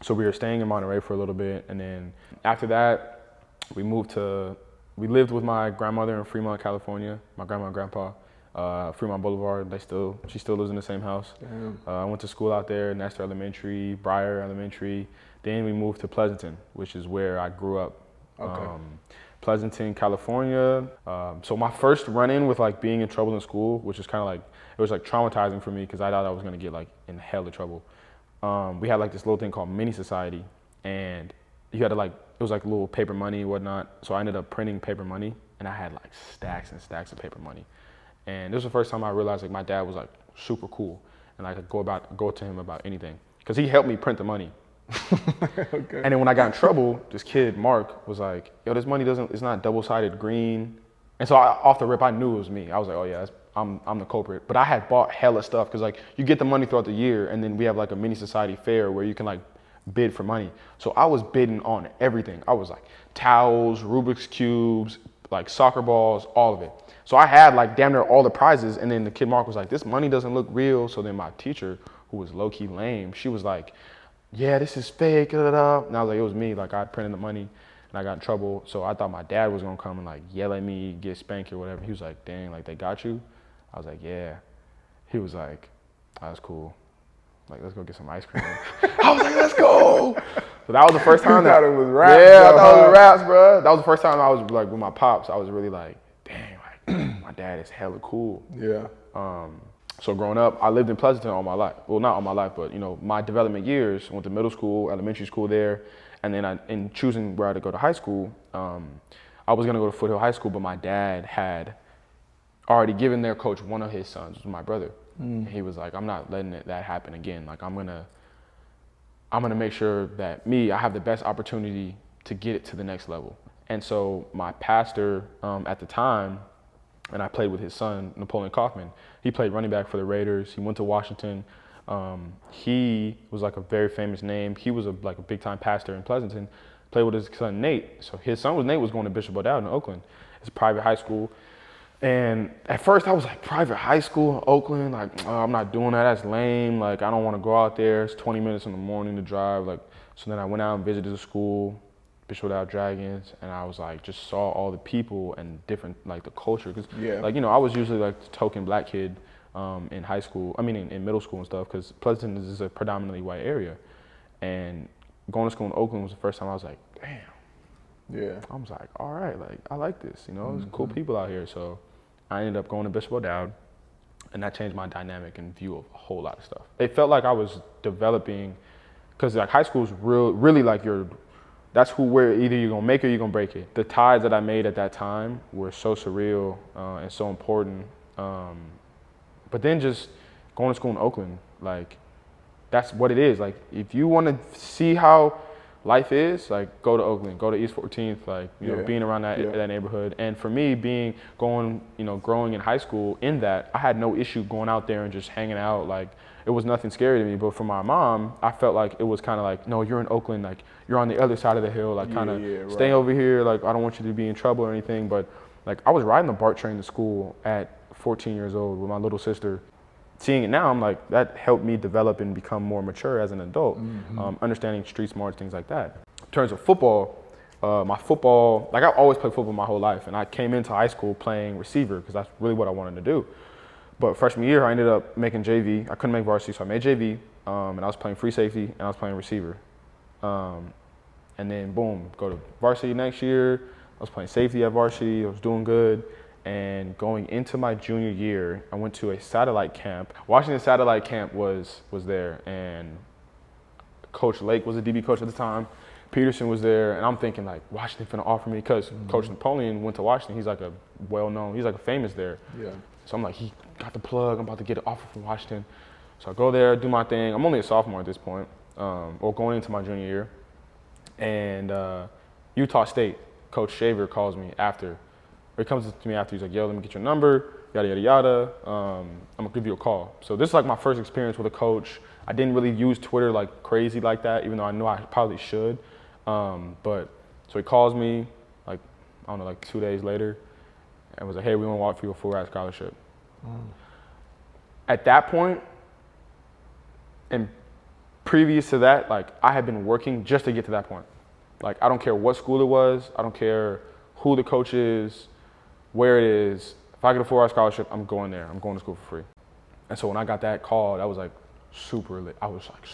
So we were staying in Monterey for a little bit, and then after that, we lived with my grandmother in Fremont, California, my grandma and grandpa, Fremont Boulevard. She still lives in the same house. I went to school out there, Nestor Elementary, Briar Elementary. Then we moved to Pleasanton, which is where I grew up. Okay. Pleasanton, California. So my first run-in with like being in trouble in school, which is kind of like, it was like traumatizing for me because I thought I was gonna get like in hell of trouble. We had like this little thing called mini society, and you had to like, it was like little paper money and whatnot. So I ended up printing paper money, and I had like stacks and stacks of paper money. And this was the first time I realized like my dad was like super cool, and I could go to him about anything because he helped me print the money. And then when I got in trouble, this kid Mark was like, "Yo, this money it's not double-sided green, And so off the rip, I knew it was me. I was like, oh yeah, I'm the culprit. But I had bought hella stuff because like you get the money throughout the year, and then we have like a mini society fair where you can like bid for money. So I was bidding on everything. I was like towels, Rubik's cubes, like soccer balls, all of it. So I had like damn near all the prizes. And then the kid Mark was like, this money doesn't look real. So then my teacher, who was low key lame, she was like, yeah, this is fake. Da, da, da. And I was like, it was me. Like I printed the money. And I got in trouble, so I thought my dad was gonna come and like yell at me, get spanked or whatever. He was like, dang, like they got you? I was like, yeah. He was like, oh, that's cool. Like, let's go get some ice cream. I was like, let's go. So that was the first time thought it was raps, yeah, I thought it was raps, bro. That was the first time I was like with my pops. I was really like, dang, like my dad is hella cool. Yeah. So growing up, I lived in Pleasanton all my life. Well, not all my life, but you know, my development years, went to middle school, elementary school there. And then in choosing where to go to high school, I was gonna go to Foothill High School, but my dad had already given their coach one of his sons, my brother. And he was like, I'm not letting that happen again. Like I'm gonna make sure that I have the best opportunity to get it to the next level. And so my pastor at the time, and I played with his son, Napoleon Kaufman. He played running back for the Raiders. He went to Washington. He was like a very famous name. He was like a big time pastor in Pleasanton. Played with his son Nate. So his son Nate was going to Bishop O'Dowd in Oakland. It's a private high school. And at first I was like, private high school in Oakland? Like, oh, I'm not doing that. That's lame. Like, I don't want to go out there. It's 20 minutes in the morning to drive. Like, so then I went out and visited the school, Bishop O'Dowd Dragons, and I was like, just saw all the people and different, like the culture. Cause like, you know, I was usually like the token black kid in high school, in middle school and stuff, because Pleasanton is a predominantly white area. And going to school in Oakland was the first time I was like, damn. Yeah. I was like, all right, like, I like this, you know, there's cool people out here. So I ended up going to Bishop O'Dowd, and that changed my dynamic and view of a whole lot of stuff. It felt like I was developing, because like high school is really like that's where either you're gonna make it or you're gonna break it. The ties that I made at that time were so surreal and so important. But then just going to school in Oakland, like that's what it is. Like if you want to see how life is, like go to Oakland, go to East 14th, like you know, being around that neighborhood. And for me, growing in high school in that, I had no issue going out there and just hanging out. Like it was nothing scary to me. But for my mom, I felt like it was kind of like, no, you're in Oakland, like you're on the other side of the hill, like kind of stay over here. Like I don't want you to be in trouble or anything. But like I was riding the BART train to school at 14 years old with my little sister. Seeing it now, I'm like, that helped me develop and become more mature as an adult, understanding street smarts, things like that. In terms of football, like I always played football my whole life, and I came into high school playing receiver because that's really what I wanted to do. But freshman year, I ended up making JV. I couldn't make varsity, so I made JV, and I was playing free safety, and I was playing receiver. And then boom, go to varsity next year. I was playing safety at varsity. I was doing good. And going into my junior year, I went to a satellite camp. Washington Satellite Camp was there, and Coach Lake was a DB coach at the time. Peterson was there, and I'm thinking like, Washington finna offer me, because Coach Napoleon went to Washington. He's like a he's like a famous there. Yeah. So I'm like, he got the plug. I'm about to get an offer from Washington. So I go there, do my thing. I'm only a sophomore at this point, or going into my junior year. And Utah State, Coach Shaver calls me after. Or he comes to me after, he's like, yo, let me get your number, yada, yada, yada. I'm gonna give you a call. So this is like my first experience with a coach. I didn't really use Twitter like crazy like that, even though I know I probably should. But so he calls me like, I don't know, like 2 days later, and was like, hey, we wanna offer you a full ride scholarship. At that point, and previous to that, like I had been working just to get to that point. Like I don't care what school it was, I don't care who the coach is, where it is. If I get a 4-hour scholarship, I'm going there. I'm going to school for free. And so when I got that call, that was like super lit. I was like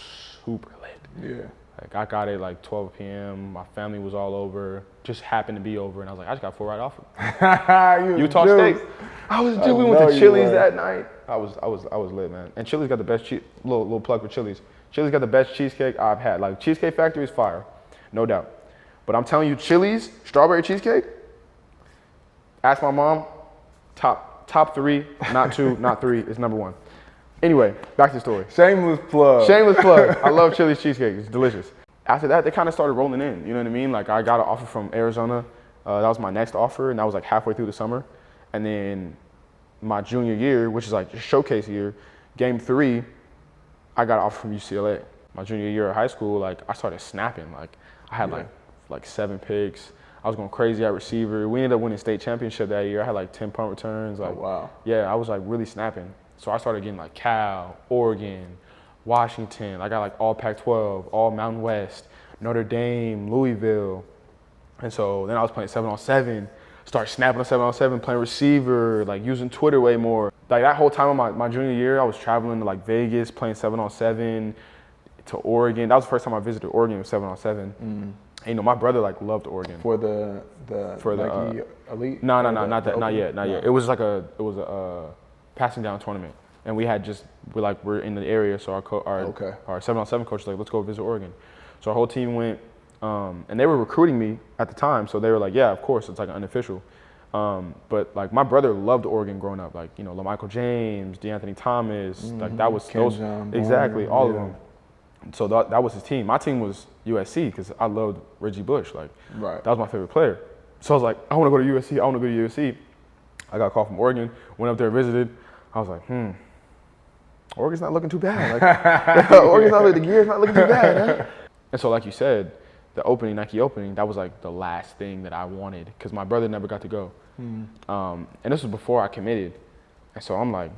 super lit. Yeah. Like I got it like 12 p.m. My family was all over. Just happened to be over, and I was like, I just got a 4-ride offer. Utah State. I was we went to Chili's that night. I was lit, man. And Chili's got the best little plug for Chili's. Chili's got the best cheesecake I've had. Like Cheesecake Factory is fire, no doubt. But I'm telling you, Chili's strawberry cheesecake. Ask my mom, top 3, not 2, not 3, it's number 1. Anyway, back to the story. Shameless plug. Shameless plug. I love Chili's cheesecake, it's delicious. After that, they kind of started rolling in, you know what I mean? Like I got an offer from Arizona, That was my next offer, and that was like halfway through the summer. And then my junior year, which is like just showcase year, game 3, I got an offer from UCLA. My junior year of high school, like I started snapping. Like I had like 7 picks. I was going crazy at receiver. We ended up winning state championship that year. I had like 10 punt returns. Like, oh, wow. Yeah, I was like really snapping. So I started getting like Cal, Oregon, Washington. I got like all Pac-12, all Mountain West, Notre Dame, Louisville. And so then I was playing 7-on-7, start snapping on 7-on-7, playing receiver, like using Twitter way more. Like that whole time of my junior year, I was traveling to like Vegas, playing 7-on-7 to Oregon. That was the first time I visited Oregon with 7-on-7. And, you know, my brother like loved Oregon. For the Nike Elite? No, not yet. It was like a passing down tournament. And we had we're in the area, so our 7-on-7 coach was like, let's go visit Oregon. So our whole team went, and they were recruiting me at the time, so they were like, yeah, of course, it's like unofficial. But like my brother loved Oregon growing up, like, you know, LaMichael James, DeAnthony Thomas, like that was those, exactly, all of them. So that was his team. My team was USC because I loved Reggie Bush, like that was my favorite player. So I was like, I want to go to USC. I got a call from Oregon, went up there, visited. I was like, Oregon's not looking too bad. Like, the gear's not looking too bad, huh? And so like you said, the Nike opening, that was like the last thing that I wanted because my brother never got to go. And this was before I committed. And so I'm like,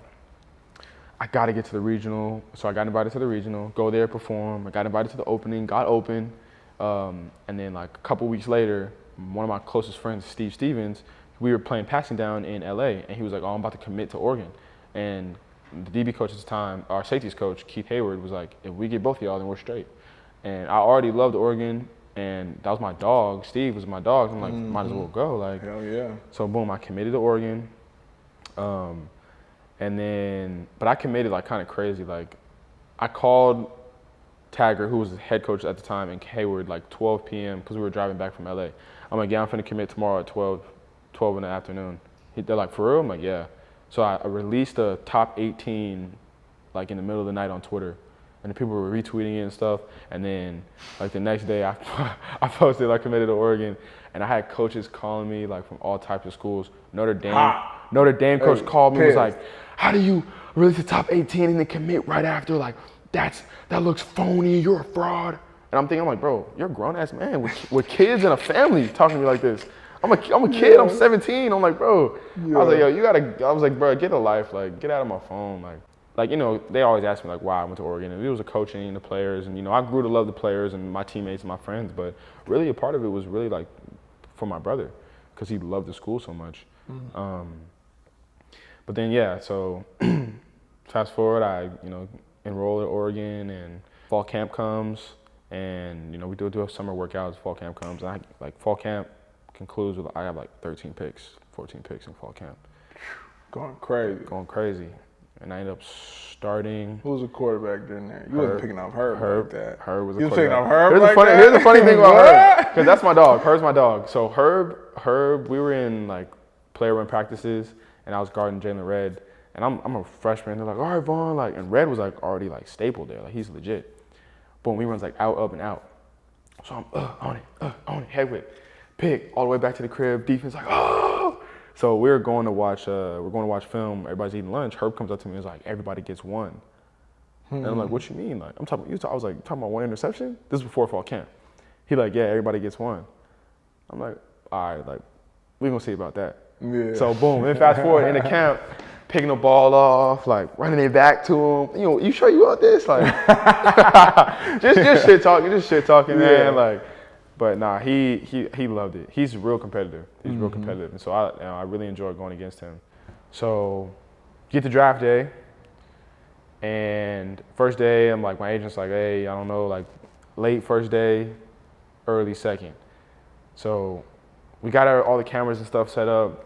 I got to get to the regional. So I got invited to the regional, go there, perform. I got invited to the opening, got open. And then like a couple weeks later, one of my closest friends, Steve Stevens, we were playing passing down in LA, and he was like, oh, I'm about to commit to Oregon. And the DB coach at the time, our safeties coach, Keith Hayward, was like, if we get both of y'all, then we're straight. And I already loved Oregon, and that was my dog. Steve was my dog. I'm like, might as well go. Like, hell yeah. So boom, I committed to Oregon. And then, but I committed like kind of crazy. Like, I called Taggart, who was the head coach at the time, and Hayward like 12 p.m. because we were driving back from LA. I'm like, yeah, I'm finna commit tomorrow at 12 in the afternoon. They're like, for real? I'm like, yeah. So I released a top 18 like in the middle of the night on Twitter, and the people were retweeting it and stuff. And then like the next day, I posted I committed to Oregon, and I had coaches calling me like from all types of schools. Notre Dame coach called me, was like, how do you release the top 18 and then commit right after? Like that looks phony. You're a fraud. And I'm thinking, I'm like, bro, you're a grown ass man with kids and a family talking to me like this. I'm a kid. I'm 17. I'm like, bro. Yeah. I was like, yo, I was like, bro, get a life. Like, get out of my phone. Like, you know, they always ask me like why I went to Oregon. And it was the coaching and the players, and you know, I grew to love the players and my teammates and my friends. But really, a part of it was really like for my brother, because he loved the school so much. But then so fast forward, I enroll at Oregon, and fall camp comes, and you know, we do a summer workouts. Fall camp comes, and fall camp concludes with I have like 13 picks, 14 picks in fall camp. Going crazy. And I ended up starting. Who was the quarterback during there? You wasn't picking up Herb like that. Herb was a quarterback. You was picking up Herb like that? Here's the funny thing about Herb, because that's my dog. Herb's my dog. So Herb, we were in like player run practices, and I was guarding Jalen Red, and I'm a freshman. They're like, all right, Vaughn, like, and Red was like already like stapled there, like he's legit. Boom, he runs like out, up, and out. So I'm on it, head whip, pick all the way back to the crib. Defense like, oh. So we're going to watch film. Everybody's eating lunch. Herb comes up to me and is like, everybody gets one. And I'm like, what you mean? Like, I was like, talking about one interception? This is before fall camp. He like, yeah, everybody gets one. I'm like, all right, like, we gonna see about that. Yeah. So boom, then fast forward in the camp, picking the ball off, like running it back to him. You know, you sure you want this? Like, just shit talking, man. Like, but nah, he loved it. He's real competitive. Real competitive, and so I really enjoy going against him. So, get to draft day, and first day, I'm like, my agent's like, hey, I don't know, like, late first day, early second. So, we got all the cameras and stuff set up,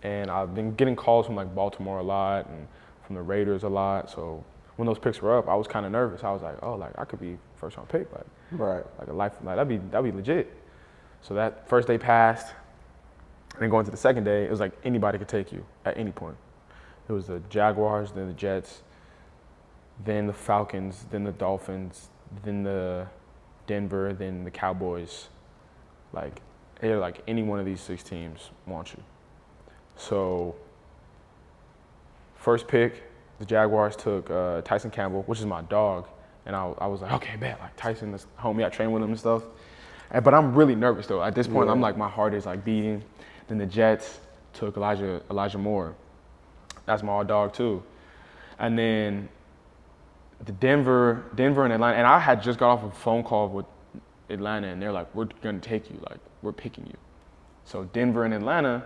and I've been getting calls from like Baltimore a lot and from the Raiders a lot. So when those picks were up, I was kind of nervous. I was like, oh, like I could be first round pick, like a life, like that'd be legit. So that first day passed, and then going to the second day, it was like anybody could take you at any point. It was the Jaguars, then the Jets, then the Falcons, then the Dolphins, then the Denver, then the Cowboys. Like, they're like, any one of these 6 teams wants you. So first pick, the Jaguars took Tyson Campbell, which is my dog. And I was like, okay, bet, like Tyson, this homie, I train with him and stuff. But I'm really nervous though. At this point, I'm like, my heart is like beating. Then the Jets took Elijah Moore. That's my dog too. And then the Denver and Atlanta, and I had just got off a phone call with Atlanta, and they're like, we're gonna take you, like, we're picking you. So Denver and Atlanta,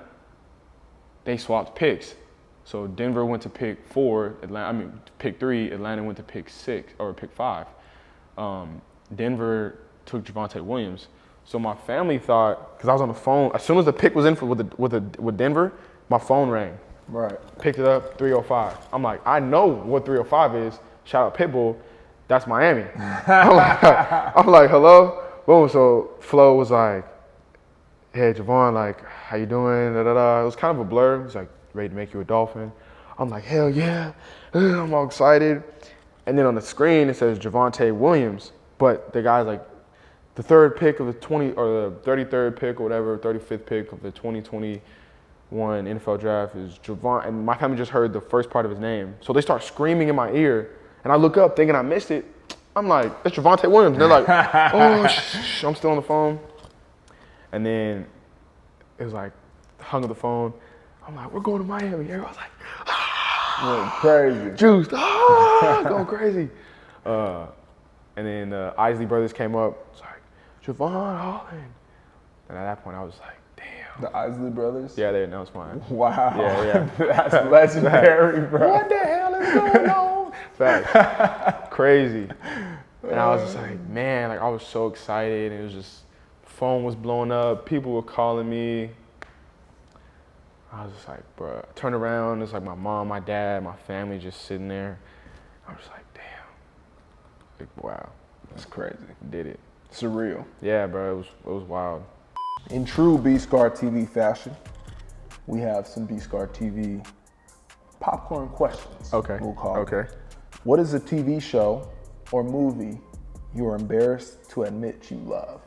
they swapped picks. So Denver went to pick 4, pick 3, Atlanta went to pick 6, or pick 5. Denver took Javonte Williams. So my family thought, because I was on the phone, as soon as the pick was in with Denver, my phone rang. Right. Picked it up, 305. I'm like, I know what 305 is. Shout out Pitbull. That's Miami. I'm like, hello? Boom. So Flo was like, hey, Jevon, like, how you doing? Da, da, da. It was kind of a blur. He's like, ready to make you a Dolphin? I'm like, hell yeah. I'm all excited. And then on the screen, it says Javonte Williams. But the guy's like, the 3rd pick of the 20, or the 33rd pick or whatever, 35th pick of the 2021 NFL draft is Javon. And my family just heard the first part of his name. So they start screaming in my ear. And I look up thinking I missed it. I'm like, it's Javonte Williams. And they're like, oh, shh, I'm still on the phone. And then it was like, hung up the phone. I'm like, we're going to Miami. Everyone's like, crazy. Juiced, going crazy. And then the Isley brothers came up. It's like, Jevon Holland. And at that point, I was like, damn. The Isley brothers? Yeah, they announced mine. Wow. Yeah. That's legendary, bro. What the hell is going on? Facts. Crazy. And I was just like, man, like I was so excited. It was just, phone was blowing up. People were calling me. I was just like, bro. I turned around. It's like my mom, my dad, my family just sitting there. I was just like, damn. Like, wow. That's crazy. Did it. Surreal. Yeah, bro. It was wild. In true B-Scar TV fashion, we have some B-Scar TV popcorn questions. Okay. We'll call Okay. it. What is a TV show or movie you are embarrassed to admit you love,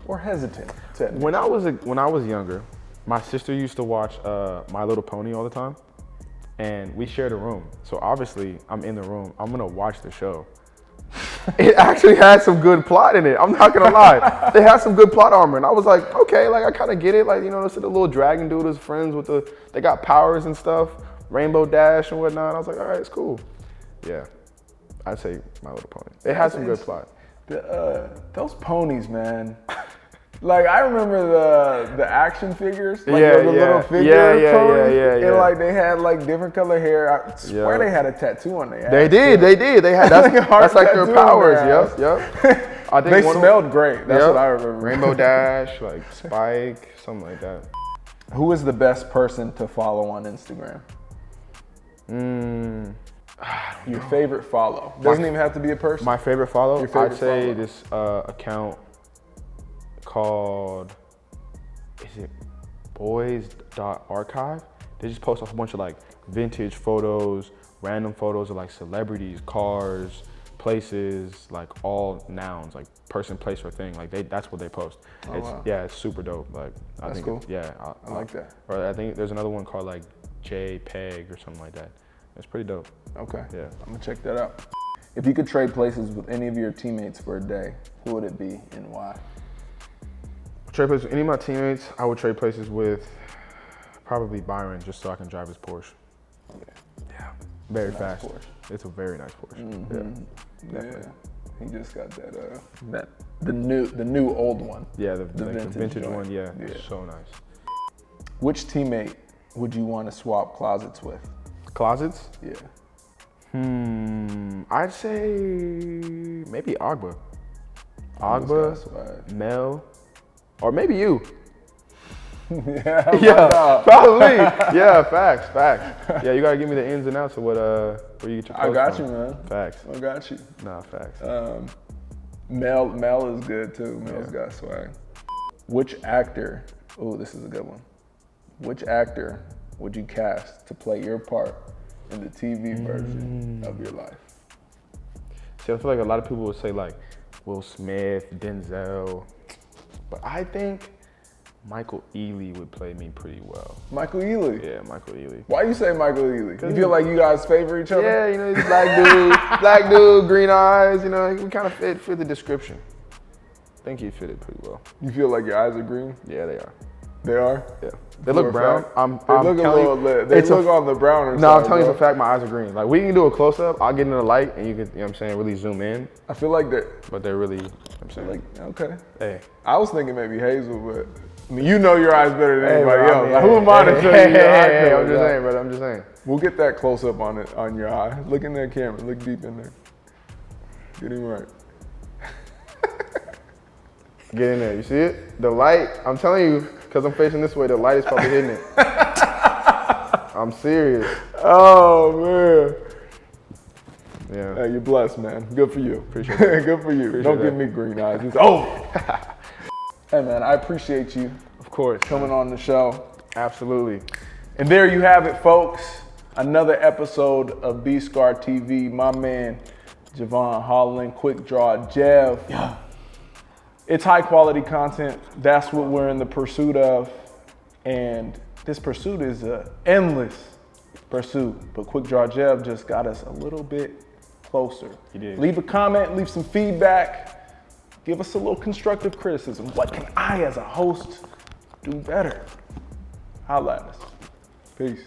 or hesitant to admit? When I was younger, my sister used to watch My Little Pony all the time, and we shared a room. So obviously, I'm in the room. I'm gonna watch the show. It actually had some good plot in it. I'm not gonna lie. They had some good plot armor, and I was like, okay, like I kind of get it. Like, you know, this is the little dragon dude is friends with they got powers and stuff, Rainbow Dash and whatnot. I was like, all right, it's cool. Yeah, I'd say My Little Pony. It had some good plot. Those ponies, man. Like, I remember the action figures, like Yeah, the yeah. little figure Yeah, ponies, yeah. and like they had like different color hair. I swear they had a tattoo on their ass. They did. They had that's like their tattoo on powers. their Yep. I think They one of smelled great. That's Yep. what I remember. Rainbow Dash, like Spike, something like that. Who is the best person to follow on Instagram? Your favorite follow. Doesn't even have to be a person. My favorite follow, Your favorite I'd say follow. this account called, is it boys.archive? They just post a whole bunch of like vintage photos, random photos of like celebrities, cars, places, like all nouns, like person, place, or thing. Like that's what they post. Wow. Yeah, it's super dope. Like I That's think cool. I like that. Or I think there's another one called like JPEG or something like that. It's pretty dope. Okay. Yeah. I'm gonna check that out. If you could trade places with any of your teammates for a day, who would it be and why? Trade places with any of my teammates, I would trade places with probably Byron, just so I can drive his Porsche. Okay. Yeah. Very Nice fast. Porsche. It's a very nice Porsche. Yeah. Yeah. He just got that the new old one. Yeah, the vintage joint. one, yeah. Yeah. So nice. Which teammate would you want to swap closets with? Closets? Yeah. I'd say maybe Agba. Those guys, Mel, or maybe you. Yeah. Yeah, probably. Yeah, facts. Yeah, you gotta give me the ins and outs of where you get your I clothes got from. you, man. Facts. I got you. Nah, facts. Mel is good too. Mel's got swag. Which actor? Oh, this is a good one. Which actor would you cast to play your part in the TV version of your life? See, I feel like a lot of people would say like Will Smith, Denzel, but I think Michael Ealy would play me pretty well. Michael Ealy? Yeah, Michael Ealy. Why you say Michael Ealy? You feel like you guys favor each other? Yeah, you know, he's a black dude, green eyes, you know, we kind of fit the description. I think he fitted pretty well. You feel like your eyes are green? Yeah, they are. They are? Yeah. They look brown. They look on the browner side. No, I'm telling you for a fact, my eyes are green. Like, we can do a close-up, I'll get into the light, and you can, you know what I'm saying, really zoom in. I feel like that. But they're really, I'm saying. Like, okay. Hey. I was thinking maybe Hazel, but I mean, you know your eyes better than anybody bro, else. Like, who am I to tell you your eye color? I'm just saying, brother, I'm just saying. We'll get that close-up on your eye. Look in that camera. Look deep in there. Get him right. Get in there. You see it? The light, I'm telling you, because I'm facing this way, the light is probably hitting it. I'm serious. Oh, man. Yeah. Hey, you're blessed, man. Good for you. Appreciate it. Good for you. Appreciate Don't that. give me green eyes. It's over. Hey, man, I appreciate you Of course. coming on the show. Absolutely. And there you have it, folks. Another episode of B-Scar TV. My man, Jevon Holland, Quick Draw Jev. Yeah. It's high quality content. That's what we're in the pursuit of. And this pursuit is an endless pursuit. But Quick Draw Jev just got us a little bit closer. He did. Leave a comment, leave some feedback. Give us a little constructive criticism. What can I, as a host, do better? Holla at us. Peace.